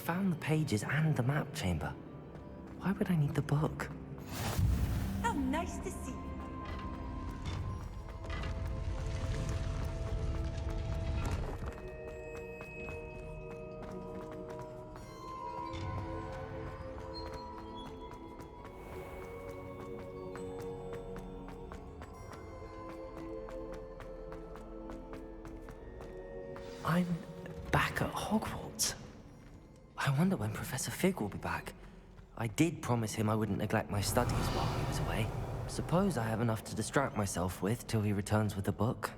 found the pages and the map chamber. Why would I need the book? How nice to see you. I'm back at Hogwarts. I wonder when Professor Fig will be back. I did promise him I wouldn't neglect my studies while he was away. Suppose I have enough to distract myself with till he returns with the book.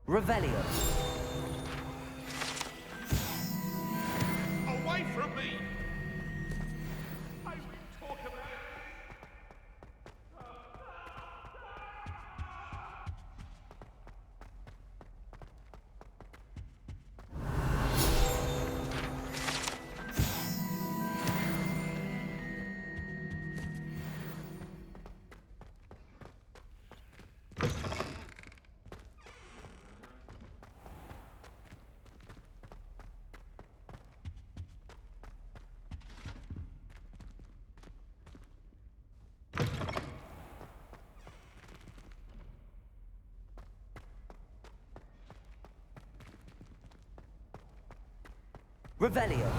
Revelio. Away from me! I will talk about it. Revelio.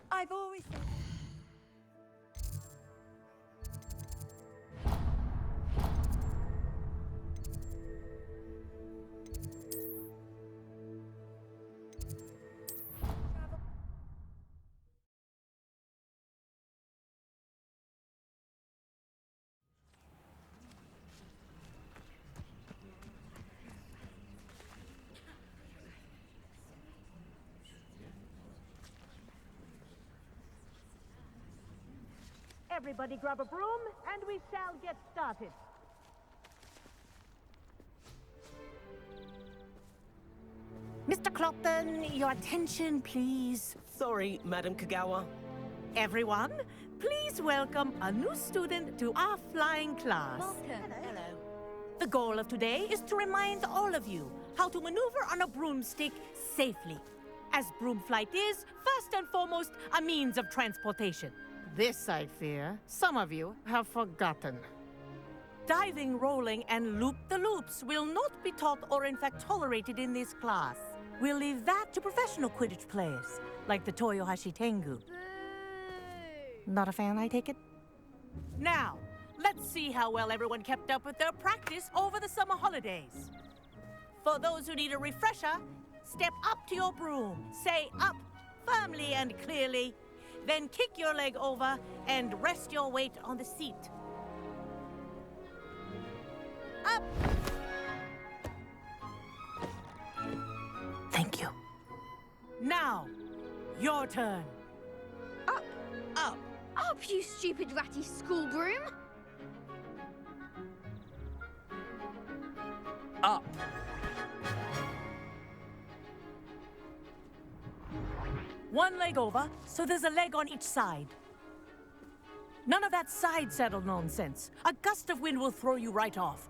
I've always thought... Everybody grab a broom, and we shall get started. Mr. Clopton, your attention, please. Sorry, Madam Kagawa. Everyone, please welcome a new student to our flying class. Hello. The goal of today is to remind all of you how to maneuver on a broomstick safely, as broom flight is, first and foremost, a means of transportation. This, I fear, some of you have forgotten. Diving, rolling, and loop-the-loops will not be taught or in fact tolerated in this class. We'll leave that to professional Quidditch players, like the Toyohashi Tengu. Not a fan, I take it? Now, let's see how well everyone kept up with their practice over the summer holidays. For those who need a refresher, step up to your broom, say up firmly and clearly, then kick your leg over and rest your weight on the seat. Up! Thank you. Now, your turn. Up, Up. up, you stupid ratty school broom! Up. One leg over, so there's a leg on each side. None of that side saddle nonsense. A gust of wind will throw you right off.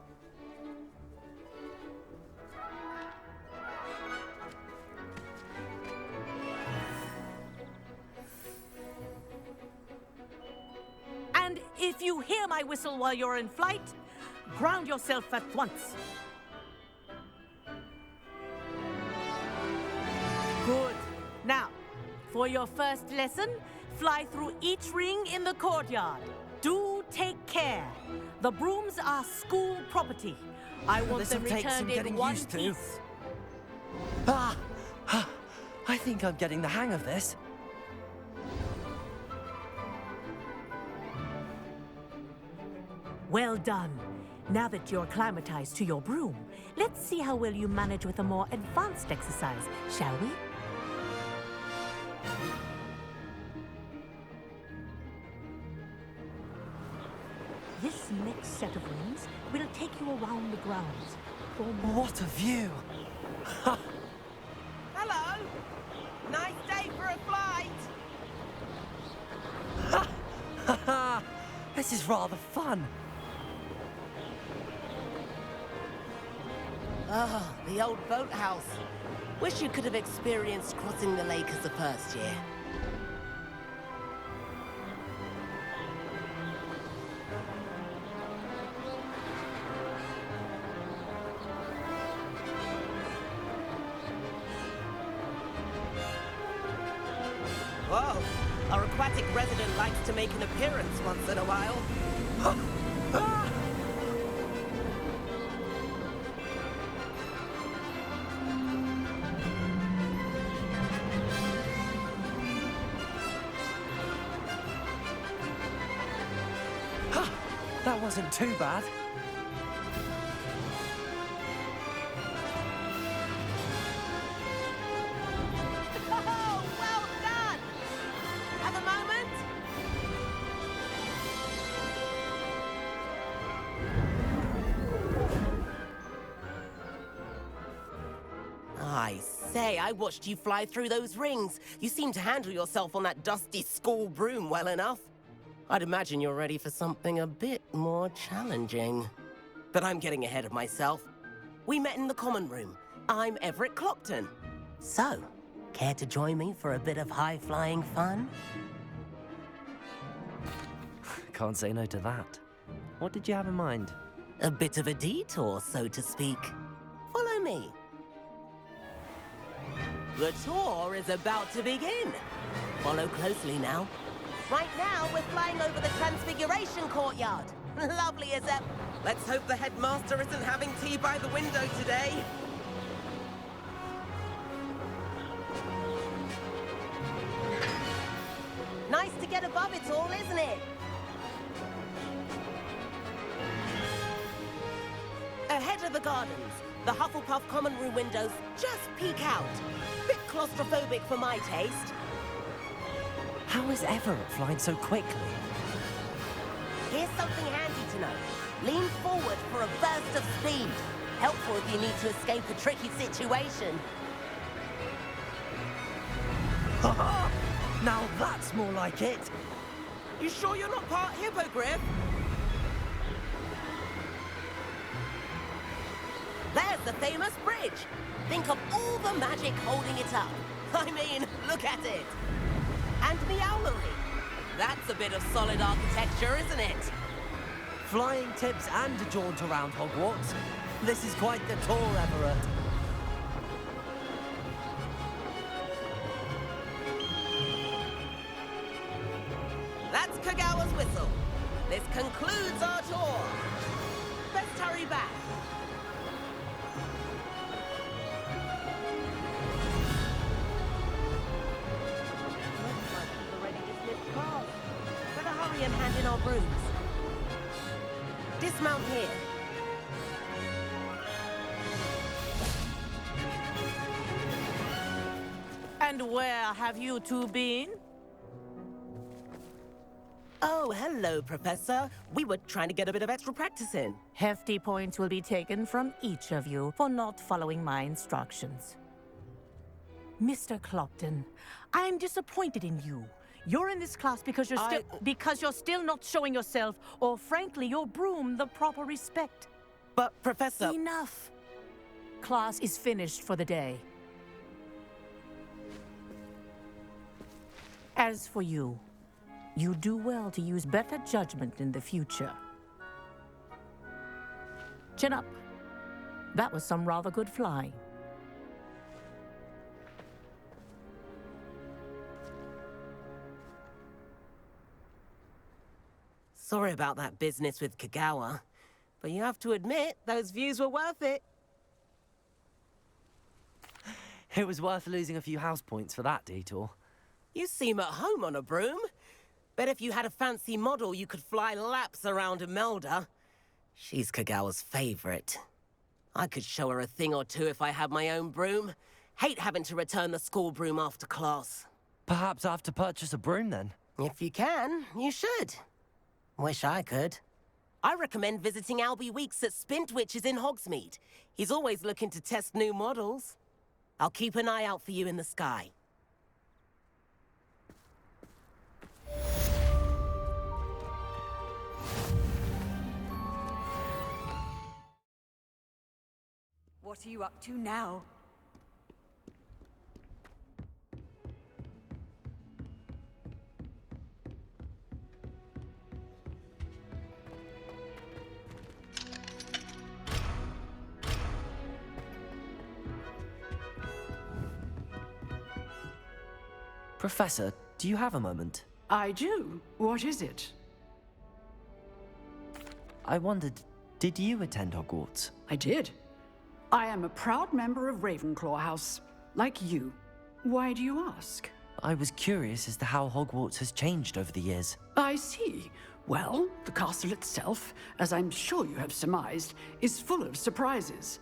And if you hear my whistle while you're in flight, ground yourself at once. Good. Now, for your first lesson, fly through each ring in the courtyard. Do take care. The brooms are school property. I want This'll them take some returned in getting one used to. piece. I think I'm getting the hang of this. Well done. Now that you're acclimatized to your broom, let's see how well you manage with a more advanced exercise, shall we? This next set of rings will take you around the grounds. For more What a view! Hello. Nice day for a flight. This is rather fun. Oh, the old boathouse. Wish you could have experienced crossing the lake as a first year. Whoa, our aquatic resident likes to make an appearance once in a while. That wasn't too bad. Oh, well done! Have a moment? I say, I watched you fly through those rings. You seem to handle yourself on that dusty school broom well enough. I'd imagine you're ready for something a bit more challenging. But I'm getting ahead of myself. We met in the common room. I'm Everett Clopton. So, care to join me for a bit of high-flying fun? Can't say no to that. What did you have in mind? A bit of a detour, so to speak. Follow me. The tour is about to begin. Follow closely now. Right now, we're flying over the Transfiguration Courtyard. Lovely as ever. Let's hope the headmaster isn't having tea by the window today. Nice to get above it all, isn't it? Ahead of the gardens, the Hufflepuff common room windows just peek out. Bit claustrophobic for my taste. How is Everett flying so quickly? Here's something handy to know. Lean forward for a burst of speed. Helpful if you need to escape a tricky situation. Now that's more like it. You sure you're not part hippogriff? There's the famous bridge. Think of all the magic holding it up. I mean, look at it. And the owlery. That's a bit of solid architecture, isn't it? Flying tips and a jaunt around Hogwarts. This is quite the tour, Everett. concludes our tour. Let's hurry back. Looks like we've already dismissed cars. Better hurry and hand in our brooms. Dismount here. And where have you two been? Oh, hello, Professor. We were trying to get a bit of extra practice in. Hefty points will be taken from each of you for not following my instructions. Mr. Clopton, I'm disappointed in you. You're in this class because you're still not showing yourself, or frankly, your broom the proper respect. But, Professor... Enough. Class is finished for the day. As for you, you do well to use better judgment in the future. Chin up. That was some rather good flying. Sorry about that business with Kagawa, but you have to admit, those views were worth it. It was worth losing a few house points for that detour. You seem at home on a broom. Bet if you had a fancy model, you could fly laps around Imelda. She's Kagawa's favorite. I could show her a thing or two if I had my own broom. Hate having to return the school broom after class. Perhaps I have to purchase a broom then. If you can, you should. Wish I could. I recommend visiting Albie Weeks at Spintwitches in Hogsmeade. He's always looking to test new models. I'll keep an eye out for you in the sky. What are you up to now? Professor, do you have a moment? I do. What is it? I wondered, did you attend Hogwarts? I did. I am a proud member of Ravenclaw House, like you. Why do you ask? I was curious as to how Hogwarts has changed over the years. I see. Well, the castle itself, as I'm sure you have surmised, is full of surprises.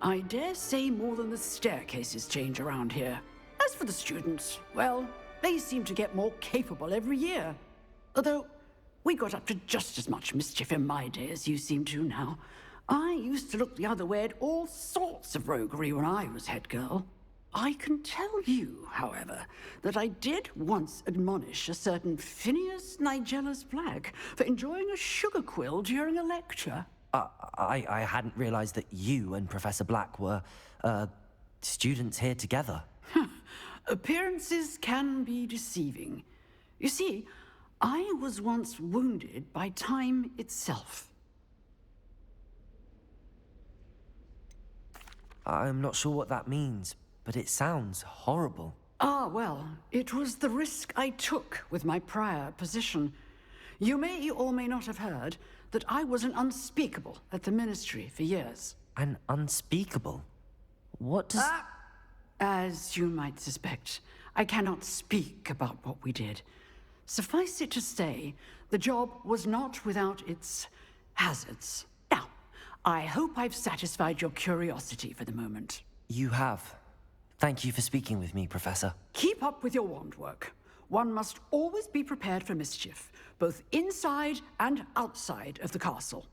I dare say more than the staircases change around here. As for the students, well, they seem to get more capable every year. Although, we got up to just as much mischief in my day as you seem to now. I used to look the other way at all sorts of roguery when I was head girl. I can tell you, however, that I did once admonish a certain Phineas Nigellus Black for enjoying a sugar quill during a lecture. I hadn't realized that you and Professor Black were, students here together. Appearances can be deceiving. You see, I was once wounded by time itself. I'm not sure what that means, but it sounds horrible. Ah, well, it was the risk I took with my prior position. You may or may not have heard that I was an unspeakable at the Ministry for years. An unspeakable? What does... As you might suspect, I cannot speak about what we did. Suffice it to say, the job was not without its hazards. Now, I hope I've satisfied your curiosity for the moment. You have. Thank you for speaking with me, Professor. Keep up with your wand work. One must always be prepared for mischief, both inside and outside of the castle.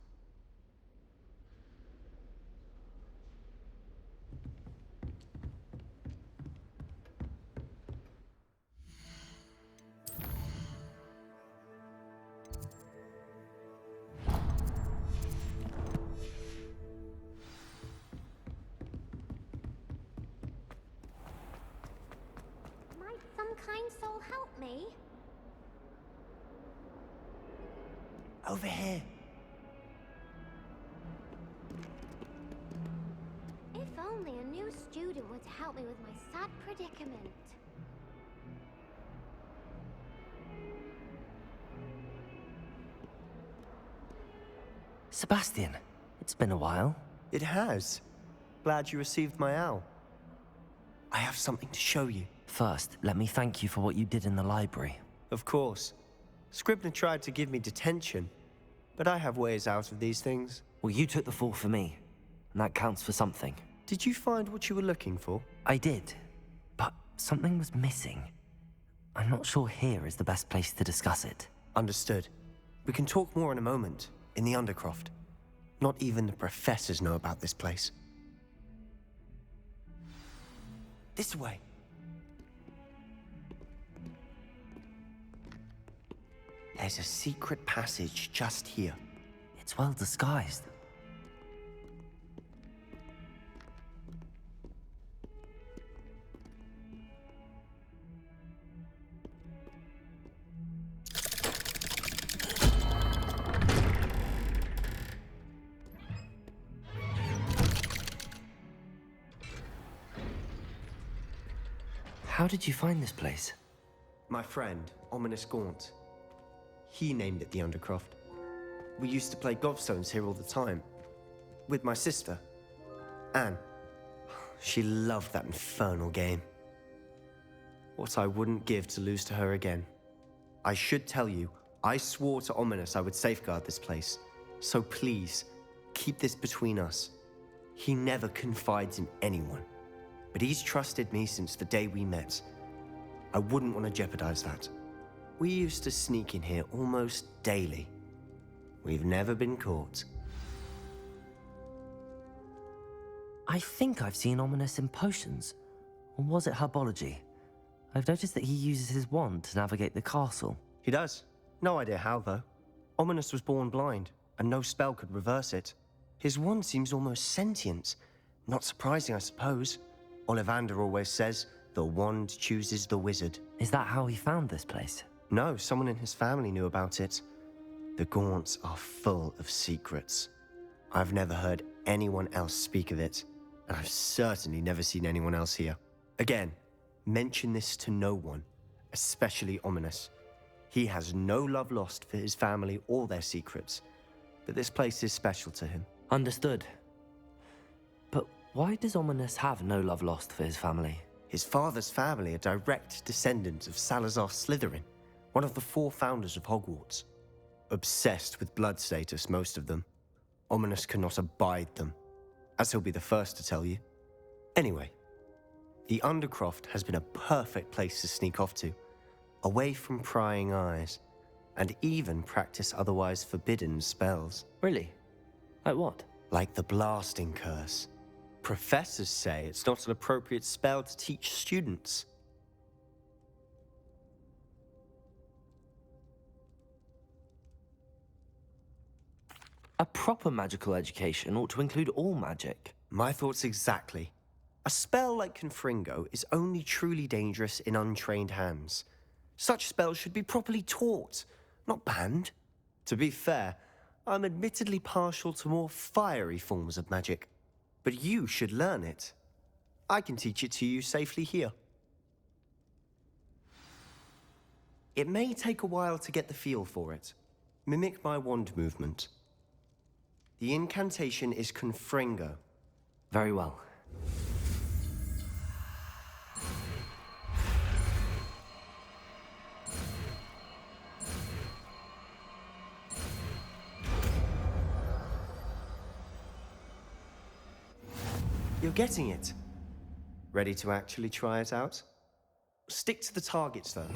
Might some kind soul help me? Over here. If only a new student would help me with my sad predicament. Sebastian, it's been a while. It has. Glad you received my owl. I have something to show you. First, let me thank you for what you did in the library. Of course. Scribner tried to give me detention, but I have ways out of these things. Well, you took the fall for me, and that counts for something. Did you find what you were looking for? I did, but something was missing. I'm not sure here is the best place to discuss it. Understood. We can talk more in a moment, in the Undercroft. Not even the professors know about this place. This way. There's a secret passage just here. It's well disguised. How did you find this place? My friend, Ominous Gaunt. He named it the Undercroft. We used to play gobstones here all the time. With my sister, Anne. She loved that infernal game. What I wouldn't give to lose to her again. I should tell you, I swore to Ominous I would safeguard this place. So please, keep this between us. He never confides in anyone. But he's trusted me since the day we met. I wouldn't want to jeopardize that. We used to sneak in here almost daily. We've never been caught. I think I've seen Ominous in potions. Or was it herbology? I've noticed that he uses his wand to navigate the castle. He does. No idea how, though. Ominous was born blind, and no spell could reverse it. His wand seems almost sentient. Not surprising, I suppose. Ollivander always says, the wand chooses the wizard. Is that how he found this place? No, someone in his family knew about it. The Gaunts are full of secrets. I've never heard anyone else speak of it, and I've certainly never seen anyone else here. Again, mention this to no one, especially Ominous. He has no love lost for his family or their secrets, but this place is special to him. Understood. But why does Ominous have no love lost for his family? His father's family are direct descendants of Salazar Slytherin, one of the 4 founders of Hogwarts. Obsessed with blood status, most of them. Ominous cannot abide them, as he'll be the first to tell you. Anyway, the Undercroft has been a perfect place to sneak off to, away from prying eyes, and even practice otherwise forbidden spells. Really? Like what? Like the blasting curse. Professors say it's not an appropriate spell to teach students. A proper magical education ought to include all magic. My thoughts exactly. A spell like Confringo is only truly dangerous in untrained hands. Such spells should be properly taught, not banned. To be fair, I'm admittedly partial to more fiery forms of magic. But you should learn it. I can teach it to you safely here. It may take a while to get the feel for it. Mimic my wand movement. The incantation is Confringo. Very well. You're getting it. Ready to actually try it out? Stick to the targets, though.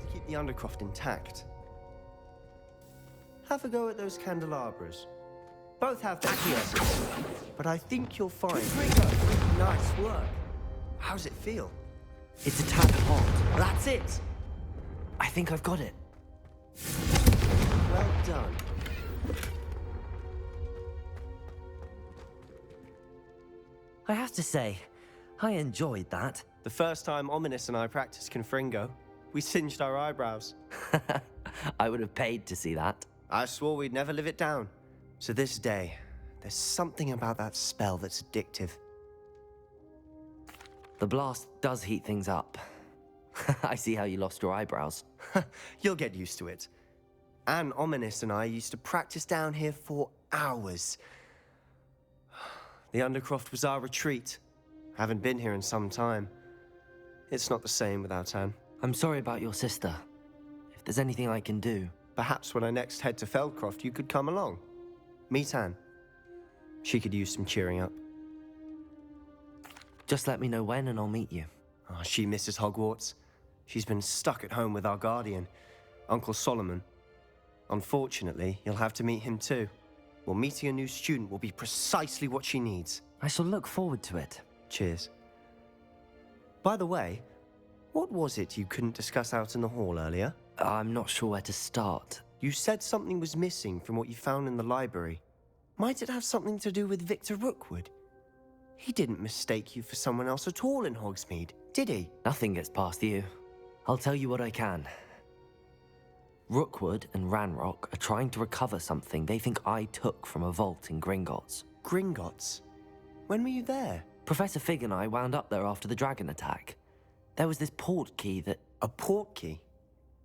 To keep the Undercroft intact. Have a go at those candelabras. Both have their uses, but I think you'll find nice work. How's it feel? It's a tad hot. That's it. I think I've got it. Well done. I have to say, I enjoyed that. The first time Ominous and I practiced Confringo, we singed our eyebrows. I would have paid to see that. I swore we'd never live it down. So this day, there's something about that spell that's addictive. The blast does heat things up. I see how you lost your eyebrows. You'll get used to it. Anne, Ominous and I used to practice down here for hours. The Undercroft was our retreat. Haven't been here in some time. It's not the same without Anne. I'm sorry about your sister. If there's anything I can do... Perhaps when I next head to Feldcroft, you could come along. Meet Anne. She could use some cheering up. Just let me know when and I'll meet you. Oh, she misses Hogwarts. She's been stuck at home with our guardian, Uncle Solomon. Unfortunately, you'll have to meet him too. Well, meeting a new student will be precisely what she needs. I shall look forward to it. Cheers. By the way, what was it you couldn't discuss out in the hall earlier? I'm not sure where to start. You said something was missing from what you found in the library. Might it have something to do with Victor Rookwood? He didn't mistake you for someone else at all in Hogsmeade, did he? Nothing gets past you. I'll tell you what I can. Rookwood and Ranrock are trying to recover something they think I took from a vault in Gringotts. Gringotts? When were you there? Professor Fig and I wound up there after the dragon attack. There was this port key that... A port key?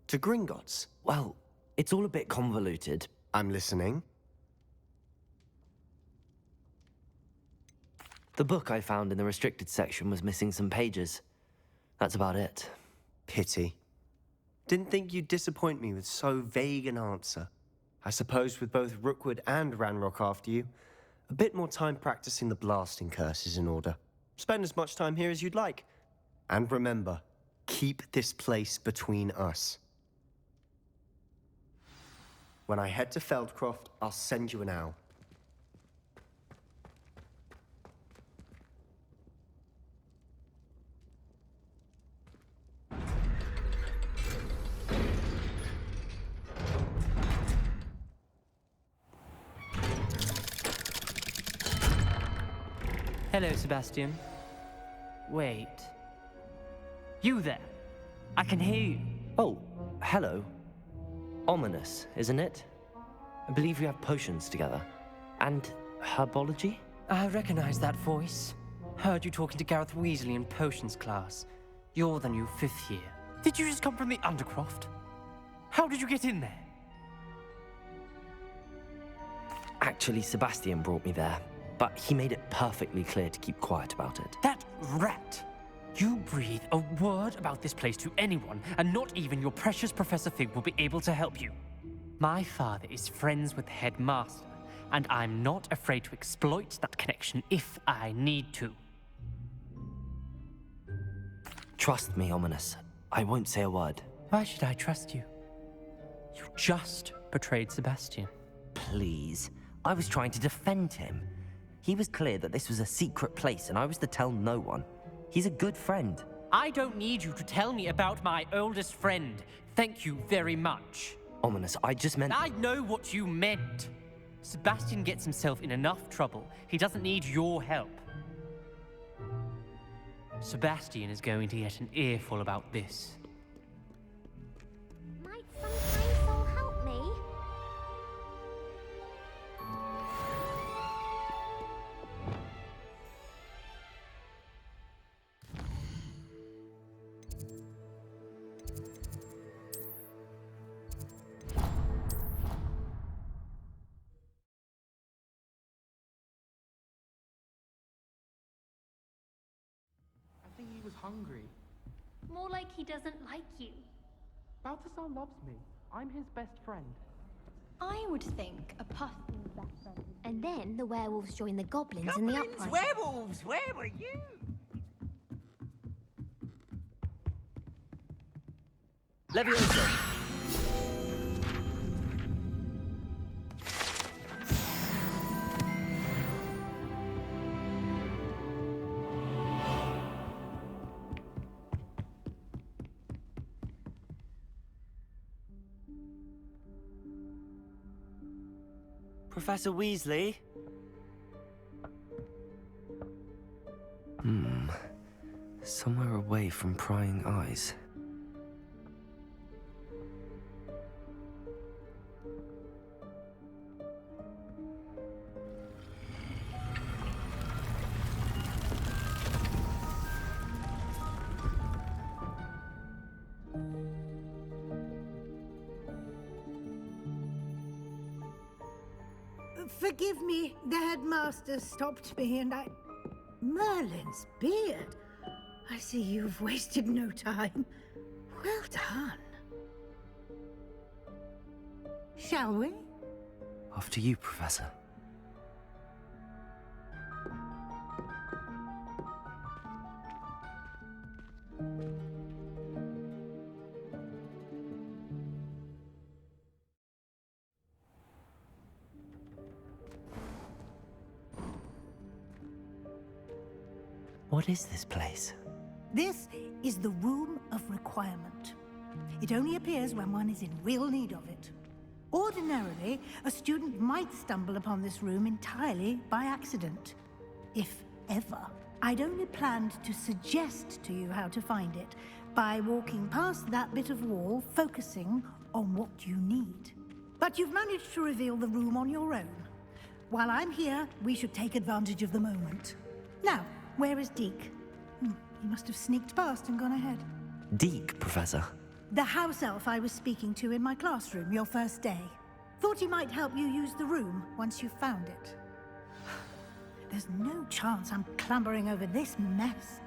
To Gringotts? Well, it's all a bit convoluted. I'm listening. The book I found in the restricted section was missing some pages. That's about it. Pity. Didn't think you'd disappoint me with so vague an answer. I suppose with both Rookwood and Ranrock after you, a bit more time practicing the blasting curse is in order. Spend as much time here as you'd like. And remember, keep this place between us. When I head to Feldcroft, I'll send you an owl. Hello, Sebastian. Wait. You there? I can hear you. Oh, hello. Ominous, isn't it? I believe we have potions together. And herbology? I recognize that voice. Heard you talking to Gareth Weasley in potions class. You're the new 5th year. Did you just come from the Undercroft? How did you get in there? Actually, Sebastian brought me there, but he made it perfectly clear to keep quiet about it. That rat! You breathe a word about this place to anyone, and not even your precious Professor Fig will be able to help you. My father is friends with the headmaster, and I'm not afraid to exploit that connection if I need to. Trust me, Ominous. I won't say a word. Why should I trust you? You just betrayed Sebastian. Please. I was trying to defend him. He was clear that this was a secret place, and I was to tell no one. He's a good friend. I don't need you to tell me about my oldest friend. Thank you very much. Ominous, I just meant... I know what you meant. Sebastian gets himself in enough trouble. He doesn't need your help. Sebastian is going to get an earful about this. Might some kind soul help me? I think he was hungry. More like he doesn't like you. Balthazar loves me. I'm his best friend. I would think a puff means best friend. And then the werewolves join the goblins in the uprising. Werewolves! Where were you? Leviosa! Professor Weasley? Somewhere away from prying eyes. Forgive me, the headmaster stopped me and I... Merlin's beard. I see you've wasted no time. Well done. Shall we? After you, Professor. What is this place? This is the Room of Requirement. It only appears when one is in real need of it. Ordinarily, a student might stumble upon this room entirely by accident. If ever. I'd only planned to suggest to you how to find it by walking past that bit of wall, focusing on what you need. But you've managed to reveal the room on your own. While I'm here, we should take advantage of the moment. Now, where is Deke? He must have sneaked past and gone ahead. Deke, Professor. The house elf I was speaking to in my classroom your first day. Thought he might help you use the room once you found it. There's no chance I'm clambering over this mess.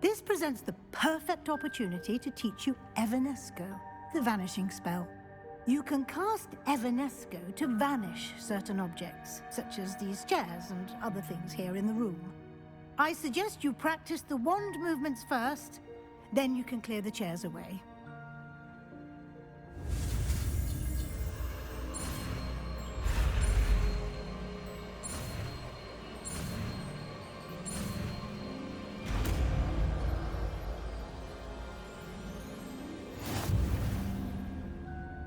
This presents the perfect opportunity to teach you Evanesco, the vanishing spell. You can cast Evanesco to vanish certain objects, such as these chairs and other things here in the room. I suggest you practice the wand movements first, then you can clear the chairs away.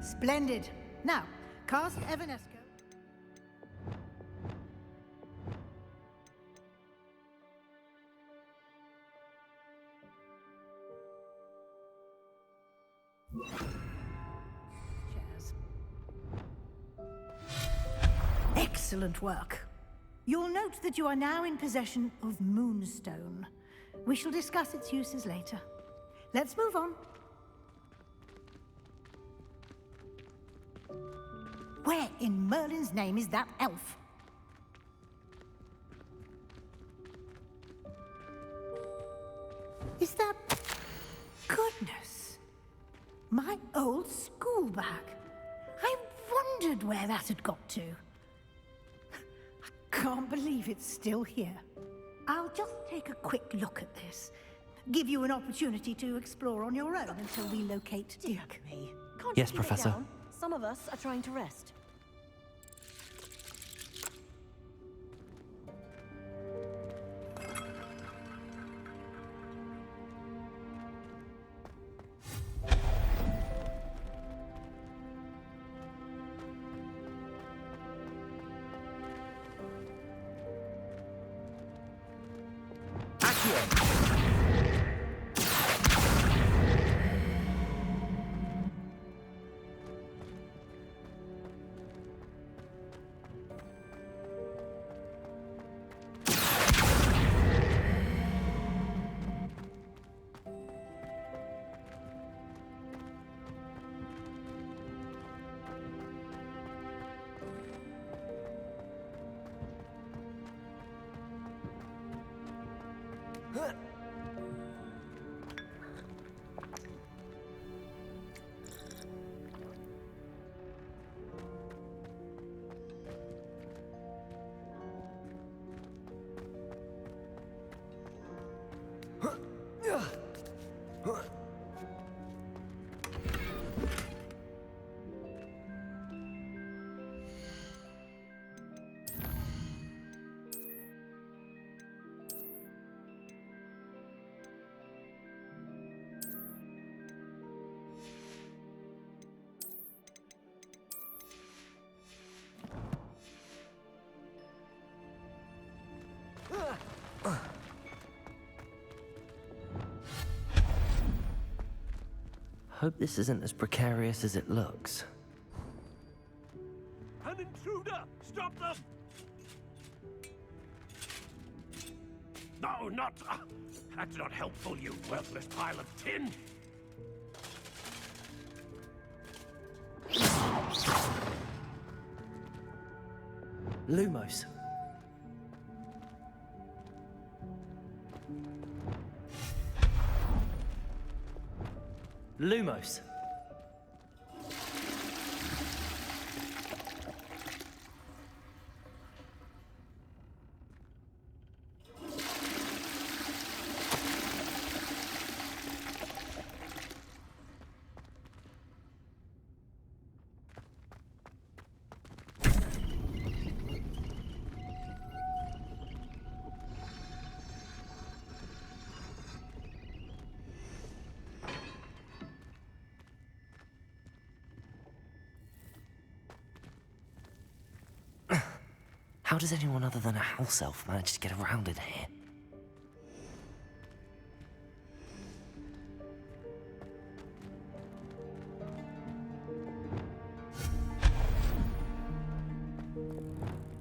Splendid. Now, cast Evanesco. Chairs. Excellent work. You'll note that you are now in possession of Moonstone. We shall discuss its uses later. Let's move on. Where in Merlin's name is that elf? Is that... Goodness! My old school bag. I wondered where that had got to. I can't believe it's still here. I'll just take a quick look at this. Give you an opportunity to explore on your own until we locate Deke. Yes, Professor. Some of us are trying to rest. Hope this isn't as precarious as it looks. An intruder! Stop them! No, not... that's not helpful, you worthless pile of tin! Lumos. Lumos. How does anyone other than a house elf manage to get around in here?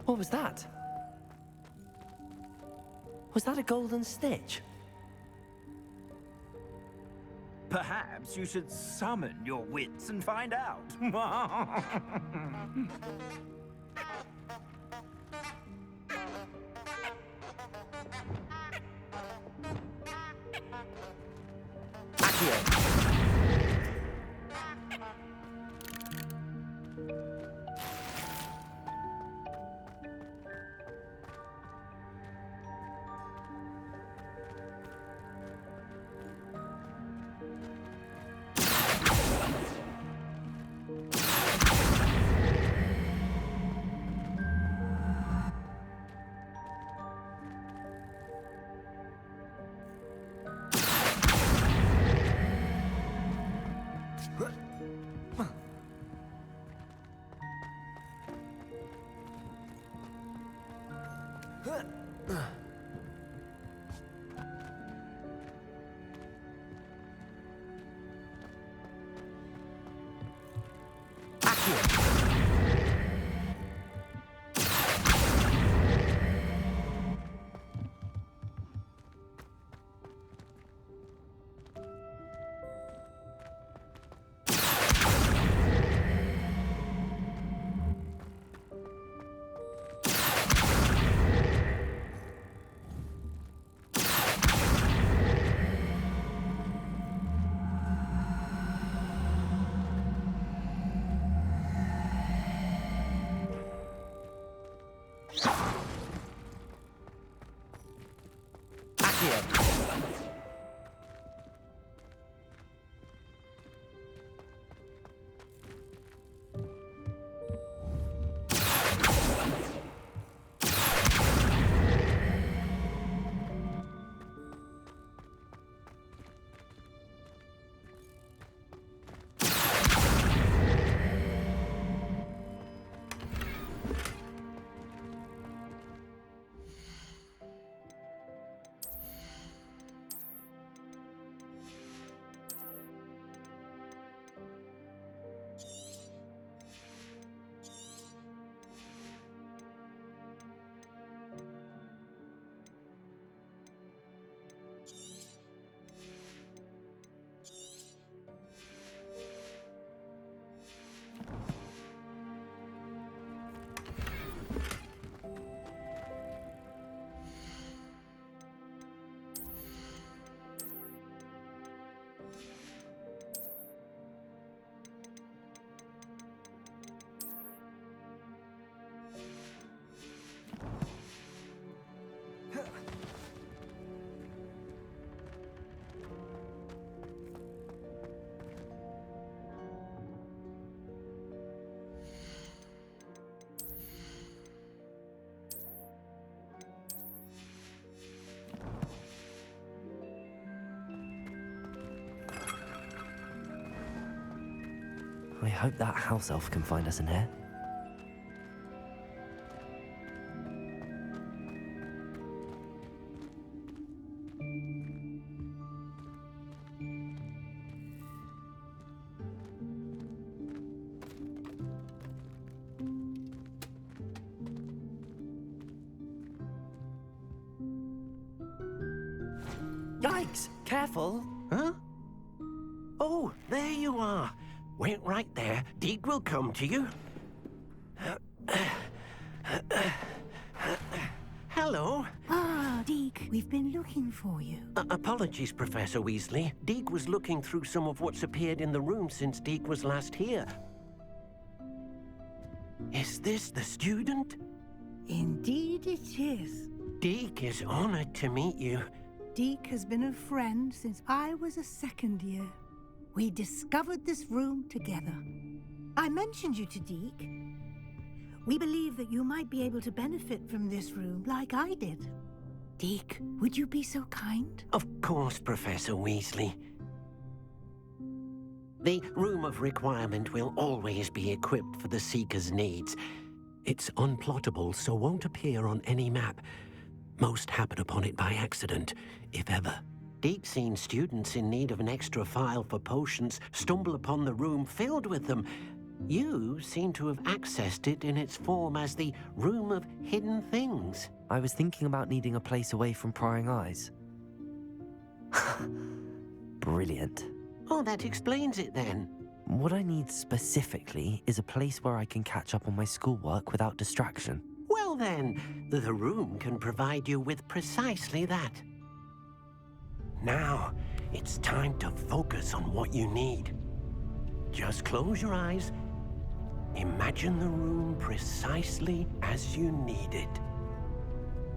What was that? Was that a golden snitch? Perhaps you should summon your wits and find out. I hope that house elf can find us in here. Thanks. Careful. Huh? Oh, there you are. Wait right there. Deke will come to you. Hello. Ah, Deke, we've been looking for you. Apologies, Professor Weasley. Deke was looking through some of what's appeared in the room since Deke was last here. Is this the student? Indeed it is. Deke is honored to meet you. Deke has been a friend since I was a second year. We discovered this room together. I mentioned you to Deke. We believe that you might be able to benefit from this room like I did. Deke, would you be so kind? Of course, Professor Weasley. The Room of Requirement will always be equipped for the Seeker's needs. It's unplottable, so won't appear on any map. Most happen upon it by accident, if ever. Deke's seen students in need of an extra file for potions stumble upon the room filled with them. You seem to have accessed it in its form as the Room of Hidden Things. I was thinking about needing a place away from prying eyes. Brilliant. Oh, that explains it then. What I need specifically is a place where I can catch up on my schoolwork without distraction. Well then, the room can provide you with precisely that. Now, it's time to focus on what you need. Just close your eyes. Imagine the room precisely as you need it.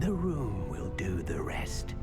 The room will do the rest.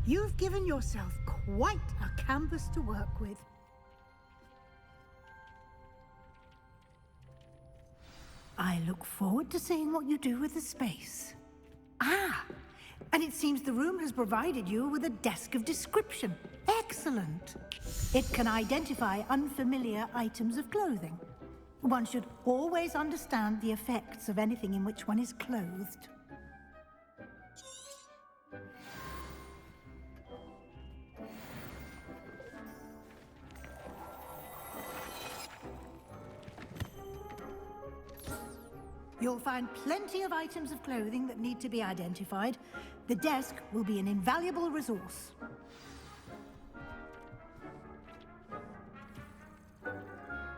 You've given yourself quite a canvas to work with. I look forward to seeing what you do with the space. Ah, and it seems the room has provided you with a desk of description. Excellent. It can identify unfamiliar items of clothing. One should always understand the effects of anything in which one is clothed. You'll find plenty of items of clothing that need to be identified. The desk will be an invaluable resource.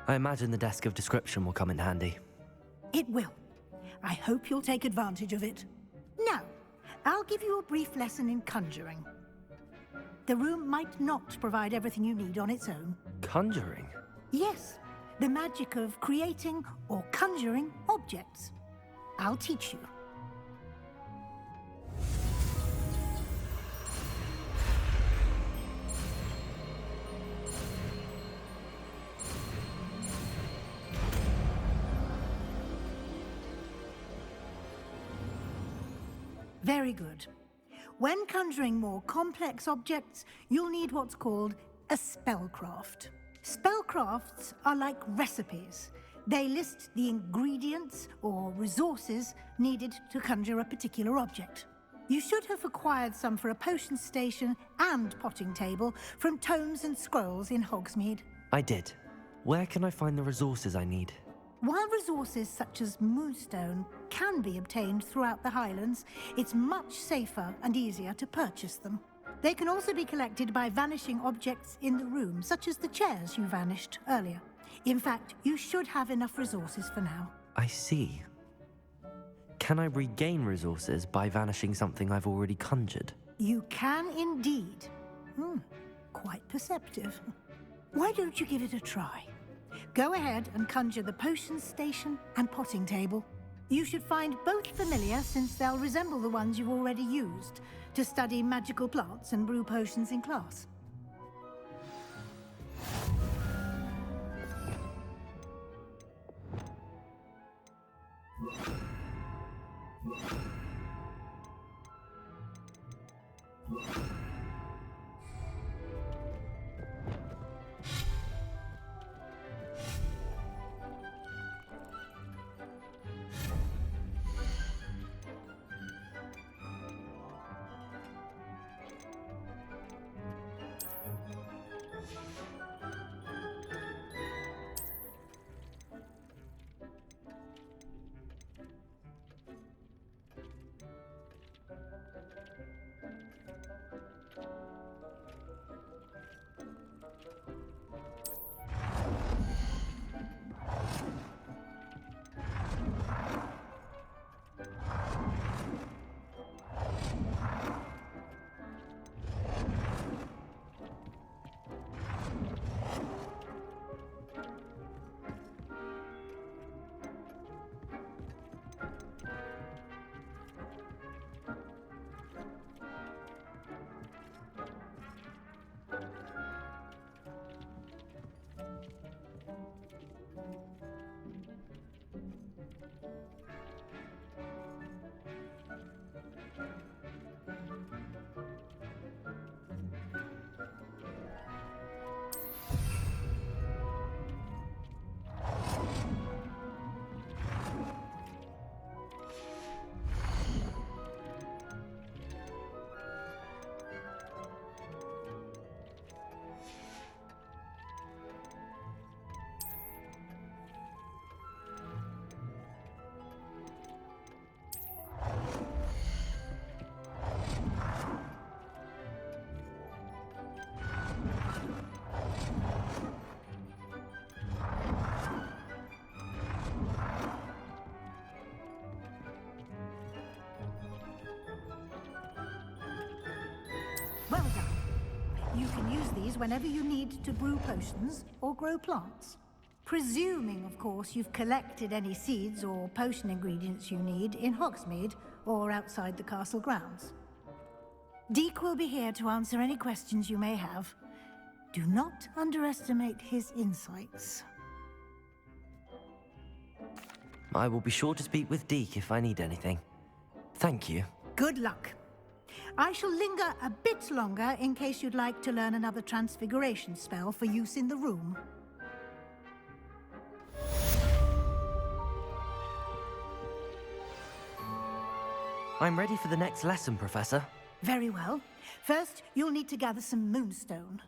I imagine the desk of description will come in handy. It will. I hope you'll take advantage of it. Now, I'll give you a brief lesson in conjuring. The room might not provide everything you need on its own. Conjuring? Yes, the magic of creating or conjuring objects. I'll teach you. Very good. When conjuring more complex objects, you'll need what's called a spellcraft. Spellcrafts are like recipes. They list the ingredients or resources needed to conjure a particular object. You should have acquired some for a potion station and potting table from tomes and scrolls in Hogsmeade. I did. Where can I find the resources I need? While resources such as moonstone can be obtained throughout the Highlands, it's much safer and easier to purchase them. They can also be collected by vanishing objects in the room, such as the chairs you vanished earlier. In fact, you should have enough resources for now. I see. Can I regain resources by vanishing something I've already conjured? You can indeed. Quite perceptive. Why don't you give it a try? Go ahead and conjure the potion station and potting table. You should find both familiar, since they'll resemble the ones you've already used to study magical plants and brew potions in class. Well done. You can use these whenever you need to brew potions or grow plants. Presuming, of course, you've collected any seeds or potion ingredients you need in Hogsmeade or outside the castle grounds. Deke will be here to answer any questions you may have. Do not underestimate his insights. I will be sure to speak with Deke if I need anything. Thank you. Good luck. I shall linger a bit longer in case you'd like to learn another transfiguration spell for use in the room. I'm ready for the next lesson, Professor. Very well. First, you'll need to gather some moonstone.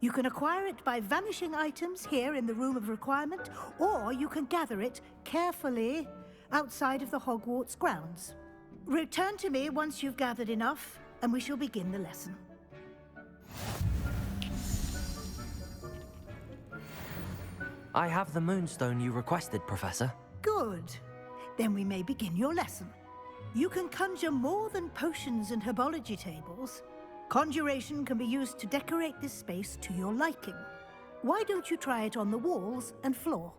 You can acquire it by vanishing items here in the Room of Requirement, or you can gather it carefully outside of the Hogwarts grounds. Return to me once you've gathered enough, and we shall begin the lesson. I have the moonstone you requested, Professor. Good. Then we may begin your lesson. You can conjure more than potions and herbology tables. Conjuration can be used to decorate this space to your liking. Why don't you try it on the walls and floor?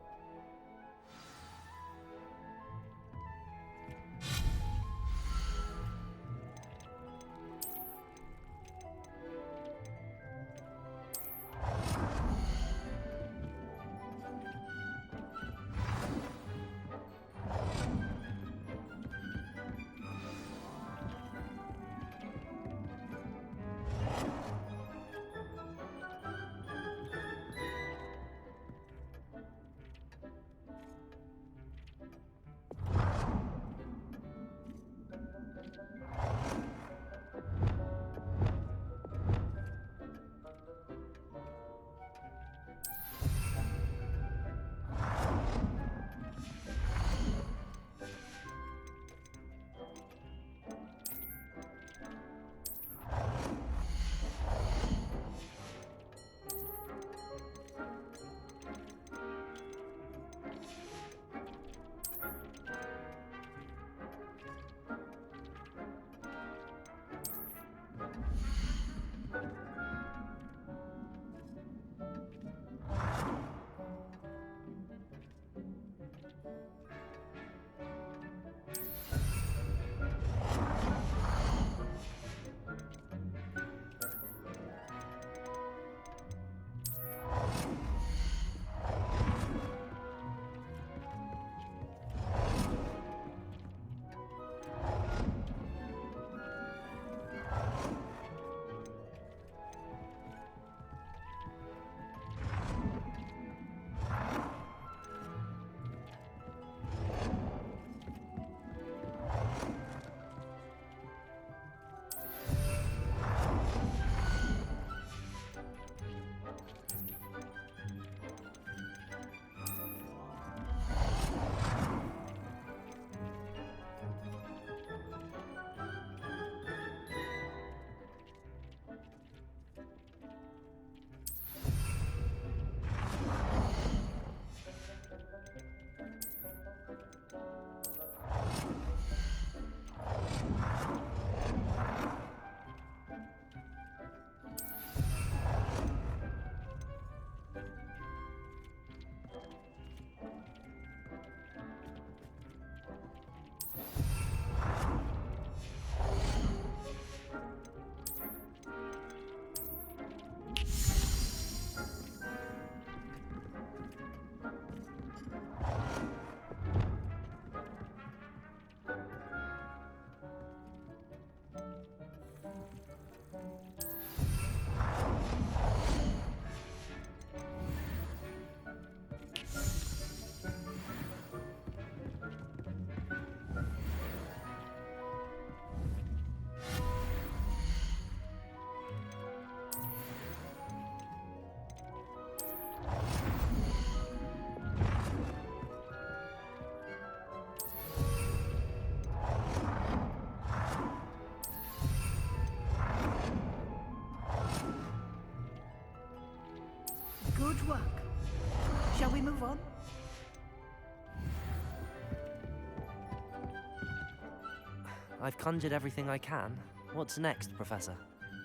I've conjured everything I can. What's next, Professor?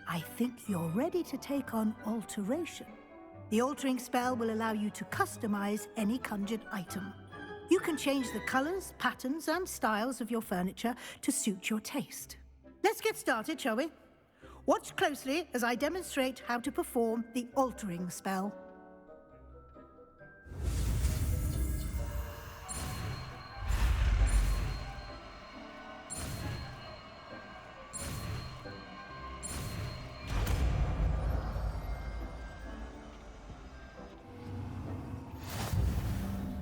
I think you're ready to take on alteration. The altering spell will allow you to customize any conjured item. You can change the colors, patterns, and styles of your furniture to suit your taste. Let's get started, shall we? Watch closely as I demonstrate how to perform the altering spell.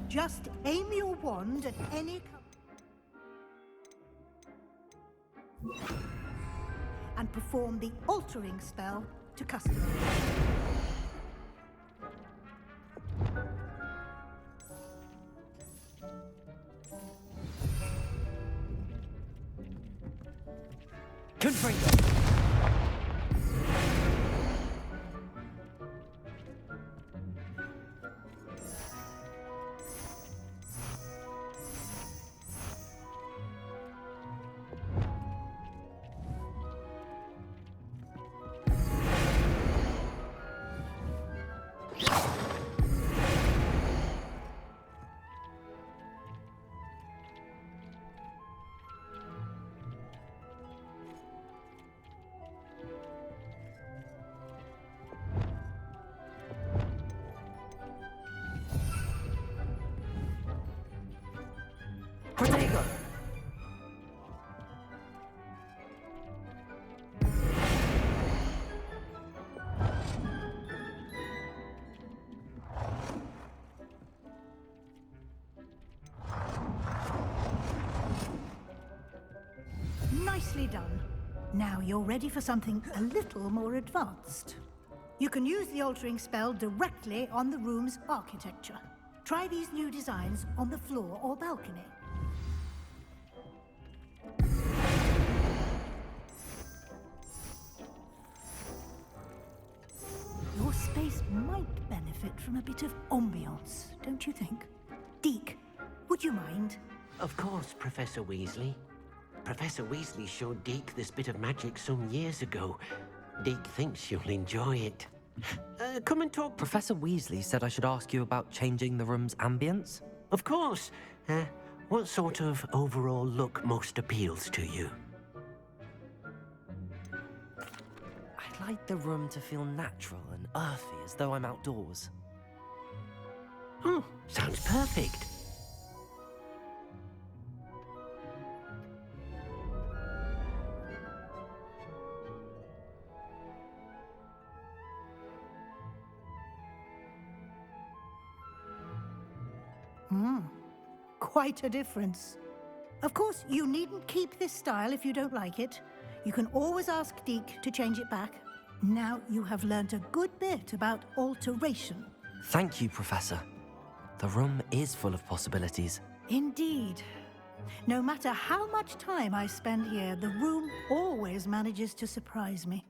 Just aim your wand at any and perform the altering spell to customize. Confringo! Protego! Nicely done. Now you're ready for something a little more advanced. You can use the altering spell directly on the room's architecture. Try these new designs on the floor or balcony. Your space might benefit from a bit of ambiance, don't you think? Deke, would you mind? Of course, Professor Weasley. Professor Weasley showed Deke this bit of magic some years ago. Deke thinks you'll enjoy it. Come and talk. Professor Weasley said I should ask you about changing the room's ambience? Of course. What sort of overall look most appeals to you? I'd like the room to feel natural and earthy, as though I'm outdoors. Oh, sounds perfect. Quite a difference. Of course, you needn't keep this style if you don't like it. You can always ask Deke to change it back. Now you have learnt a good bit about alteration. Thank you, Professor. The room is full of possibilities. Indeed. No matter how much time I spend here, the room always manages to surprise me.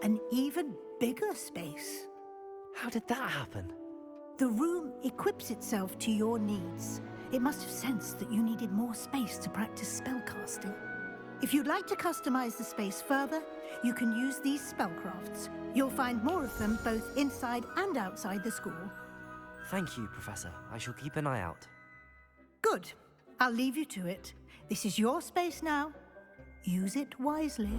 An even bigger space. How did that happen? The room equips itself to your needs. It must have sensed that you needed more space to practice spellcasting. If you'd like to customize the space further, you can use these spellcrafts. You'll find more of them both inside and outside the school. Thank you, Professor. I shall keep an eye out. Good. I'll leave you to it. This is your space now. Use it wisely.